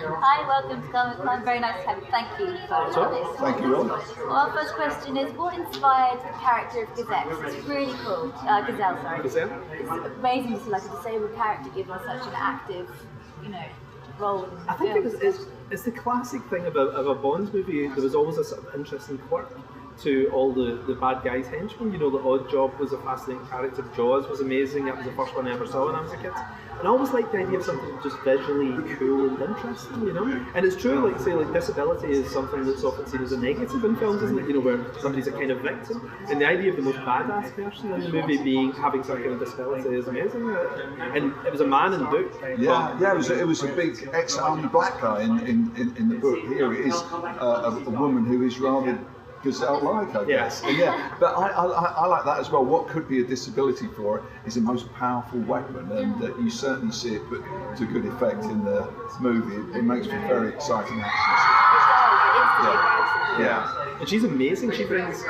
Hi, welcome to Colin Firth. Very nice to have you. Thank you for this. Thank you all. Well, our first question is, what inspired the character of Gazette? It's really cool. Gazelle, sorry. Gazelle? It's amazing to see like a disabled character given such an active, role within the film. I think it's the classic thing of a Bond movie. There was always a sort of interesting quirk to all the bad guys' henchmen. The Odd Job was a fascinating character. Jaws was amazing. That was the first one I ever saw when I was a kid. And I always liked the idea of something just visually cool and interesting, And it's true, like disability is something that's often seen as a negative in films, isn't it? Where somebody's a kind of victim. And the idea of the most badass person in the movie having some kind of disability is amazing. And it was a man in the book. It was a big ex-army black guy in the book. Here it is a woman who is rather Gazelle-like, I guess. But I like that as well. What could be a disability for it is the most powerful weapon, and you certainly see it put to good effect in the movie. It makes for very exciting action. Yeah. And she's amazing. She brings,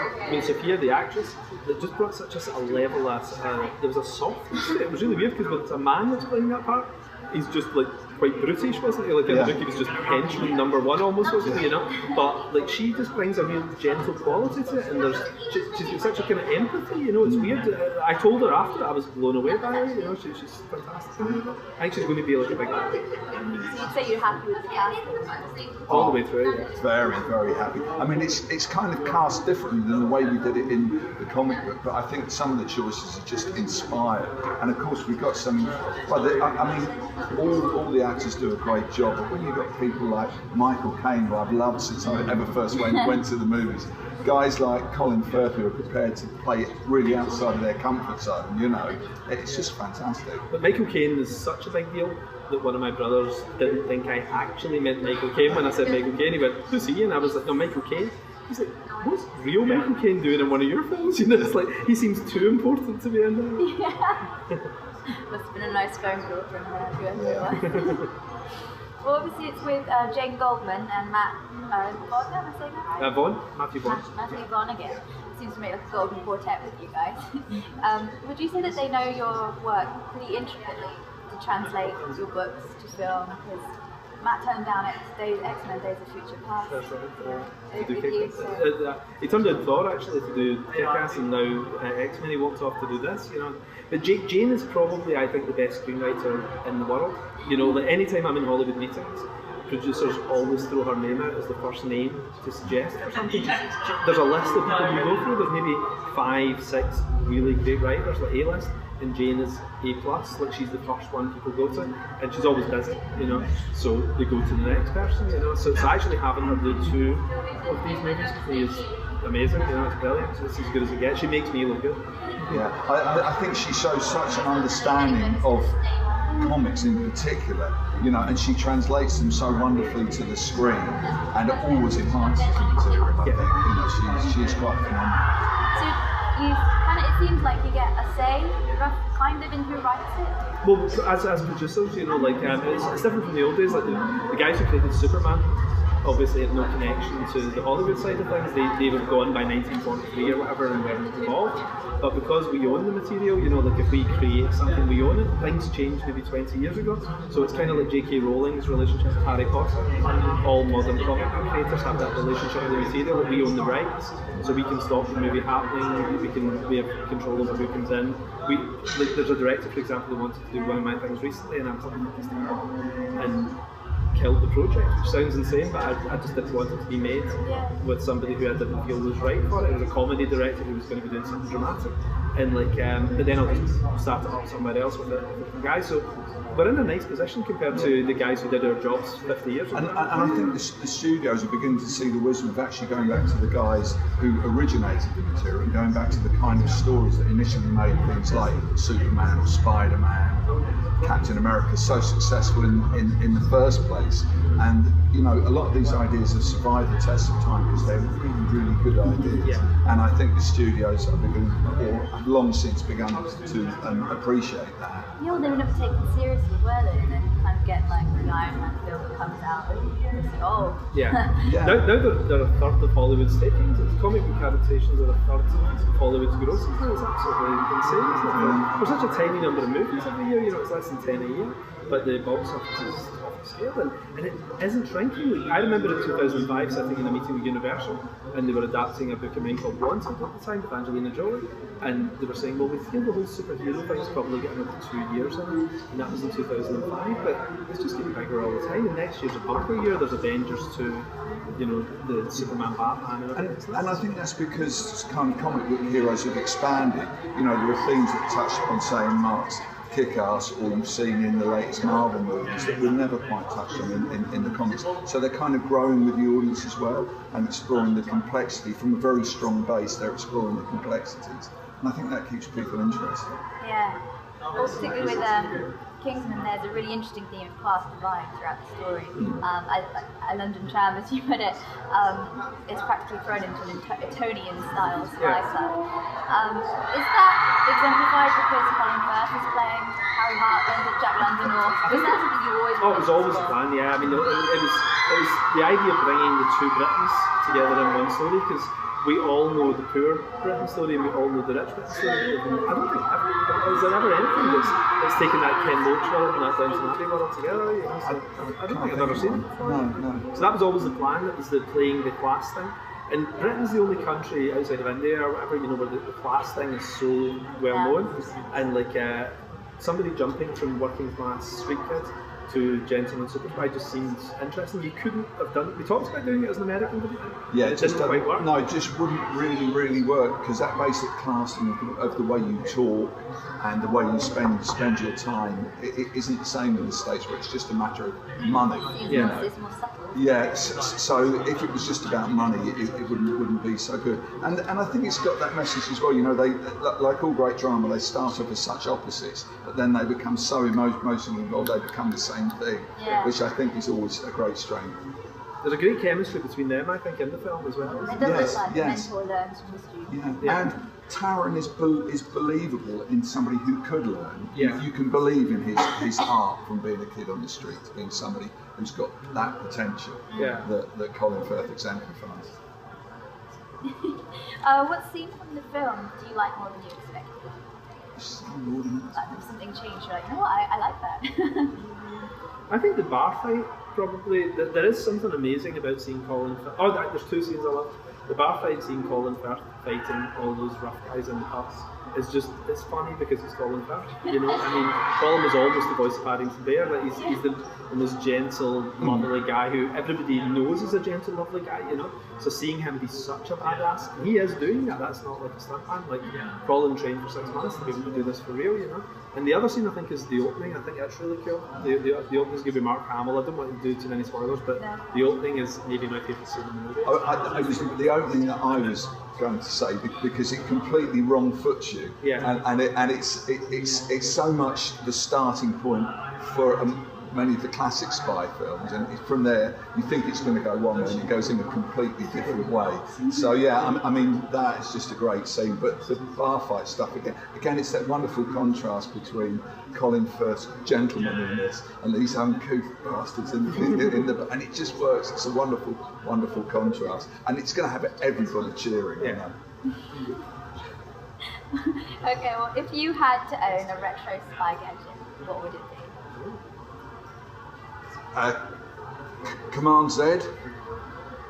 Sophia, the actress, that just brought such a level as there was a softness to it. It was really weird because when it's a man that's playing that part, he's just like quite brutish, wasn't he? Like in the book, he was just henchman number one almost, wasn't he? But she just brings a real gentle quality to it, and she's got such a kind of empathy. It's weird. I told her after I was blown away by her. She's fantastic. I think she's going to be like a big. So you'd say you're happy with the casting? All the way through. Yeah. Very, very happy. I mean, it's kind of cast differently than the way we did it in the comic book, but I think some of the choices are just inspired. And of course, we've got some. All the actors do a great job, but when you've got people like Michael Caine, who I've loved since I ever first went to the movies, guys like Colin Firth who are prepared to play it really outside of their comfort zone, it's just fantastic. But Michael Caine is such a big deal that one of my brothers didn't think I actually meant Michael Caine when I said Michael Caine. He went, "Who's he?" And I was like, "No, Michael Caine." He's like, "What's real Michael Caine doing in one of your films?" It's like, he seems too important to be in there. Yeah. Must have been a nice phone call from everyone. Well, obviously it's with Jane Goldman and Matt Vaughn, am I saying that right? Matthew Vaughn. Matthew Vaughn again. Seems to make like a golden quartet with you guys. Would you say that they know your work pretty intricately to translate your books to film? Because Matt turned down X-Men Days of Future Past. That's right. He turned down Thor actually to do Kick-Ass, and now X-Men. He walked off to do this, But Jane is probably, I think, the best screenwriter in the world. Like anytime I'm in Hollywood meetings, producers always throw her name out as the first name to suggest or something. There's a list of people you go through. There's maybe 5, 6 really great writers, like A-list. And Jane is A+, like she's the first one people go to, and she's always busy, so they go to the next person, so it's actually having her do 2 of these movies is amazing, it's brilliant, it's as good as it gets. She makes me look good. Yeah, I think she shows such an understanding of comics in particular, and she translates them so wonderfully to the screen, and always enhances the material, I think, she is quite phenomenal. So it seems like you get a say, kind of, in who writes it. Well, as producers, it's different from the old days. Like the guys who created Superman obviously had no connection to the Hollywood side of things. They were gone by 1943 or whatever and weren't involved. But because we own the material, like if we create something, we own it. Things changed maybe 20 years ago. So it's kind of like J.K. Rowling's relationship with Harry Potter. All modern comic book creators have that relationship with the material. We own the rights, so we can stop the movie happening. We have control over who comes in. There's a director, for example, who wanted to do one of my things recently, and I was like, and killed the project, which sounds insane, but I just didn't want it to be made with somebody who I didn't feel was right for it. It was a comedy director who was going to be doing something dramatic, and but then I'll just start it up somewhere else with the guys. So we're in a nice position compared to the guys who did our jobs 50 years ago. And I think the studios are beginning to see the wisdom of actually going back to the guys who originated the material and going back to the kind of stories that initially made things like Superman or Spider-Man, Captain America so successful in the first place. And a lot of these ideas have survived the test of time because they're really good ideas. And I think the studios have have long since begun to appreciate that. They were never taken seriously, were they? And then you kind of get like the Iron Man film that comes out and you say, oh. Now they're a third of Hollywood's takings. It's comic book adaptations are a third of Hollywood's grosses. It's absolutely insane, isn't it? There's such a tiny number of movies every year, it's less than 10 a year, but the box office is off scale, and it isn't shrinking. Like, I remember in 2005 sitting in a meeting with Universal, and they were adapting a book of mine called Wanted at the time with Angelina Jolie, and they were saying, well, we feel the whole superhero thing is probably getting another 2 years in it, and that was in 2005, but it's just getting bigger all the time, and next year's a bumper year. There's Avengers 2, you know, the Superman, Batman, and everything. And I think that's because kind of comic book heroes have expanded. You know, there are themes that touch on, say, in Mark's Kick-Ass, or you've seen in the latest Marvel movies that were never quite touched on in the comics. So they're kind of growing with the audience as well and exploring the complexity. From a very strong base, they're exploring the complexities. And I think that keeps people interested. Yeah. Well, particularly with Kingsman, there's a really interesting theme of class divide throughout the story. A London tram, as you put it, is practically thrown into an Etonian-style spy club. Is that exemplified because Colin Firth is playing Harry Hartland and Jack London, or was that something you always wanted? Oh, it was always a plan, yeah. I mean, it was the idea of bringing the two Britons together in one story, because we all know the poor Britain story and we all know the rich Britain story. I don't think is there ever anything that's taken that Ken Loach world and that Downton Abbey world together. You know? So I don't think I've ever seen it before. No. So that was always the plan. That was the playing the class thing. And Britain's the only country outside of India or whatever, you know, where the class thing is so well known. And like somebody jumping from working class street kid to gentleman superspy just seemed interesting. You couldn't have done it. We talked about doing it as an American, didn't we? Yeah, it didn't quite work. No, it just wouldn't really work, because that basic classing of the way you talk and the way you spend your time, it isn't the same in the States, where it's just a matter of money. It's more subtle. Yeah, so if it was just about money, it wouldn't be so good. And I think it's got that message as well. You know, they, like all great drama, they start off as such opposites, but then they become so emotionally involved, they become the same thing, which I think is always a great strength. There's a great chemistry between them, I think, in the film as well. It does look like a mentor learns from history. Yeah. And Taron is believable in somebody who could learn. Yeah. You can believe in his heart from being a kid on the street to being somebody who's got that potential that Colin Firth exemplifies. What scene from the film do you like more than you expected? Like, if something changed, you're like, you know what, I like that. I think the bar fight, probably, there is something amazing about seeing Colin Firth. Oh, there's two scenes I love. The bar fight, seeing Colin Firth fighting all those rough guys in the pubs, is just, it's funny because it's Colin Firth, you know. I mean, Colin was almost the voice of Paddington Bear. Like he's the most gentle, lovely guy who everybody knows is a gentle, lovely guy, you know. So seeing him be such a badass, he is doing that. That's not like a stuntman. Like Colin trained for 6 months to be able to do this for real, you know. And the other scene I think is the opening. I think that's really cool. The opening is going to be Mark Hamill. I don't want to do too many spoilers, but the opening is maybe my favourite scene in the movie. It was the opening that I was going to say, because it completely wrong foots you, and it's so much the starting point for many of the classic spy films, and from there you think it's going to go one way and it goes in a completely different way. So yeah, I mean, that is just a great scene. But the bar fight stuff again, it's that wonderful contrast between Colin Firth's gentlemanliness and these uncouth bastards in the and it just works. It's a wonderful contrast, and it's going to have everybody cheering. You know? Okay, well, if you had to own a retro spy gadget, what would it be? Command Z,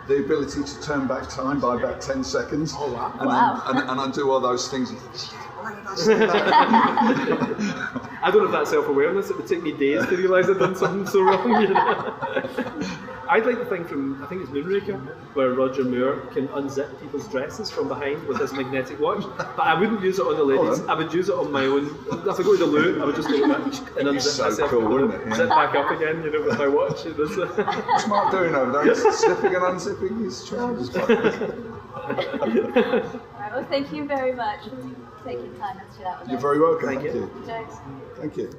the ability to turn back time by about 10 seconds, and undo all those things. I don't have that self-awareness. It would take me days to realise I've done something so wrong. You know? I'd like the thing from, I think it's Moonraker, where Roger Moore can unzip people's dresses from behind with his magnetic watch. But I wouldn't use it on the ladies. I would use it on my own. If I go to the loo, I would just go like that and unzip myself. Cool, wouldn't it? Zip back up again, you know, with my watch. What's Mark doing over there? He's sniffing and unzipping his trousers. Right, well, thank you very much for taking time to do that with us. You're very welcome. Thank you. Jokes. Thank you.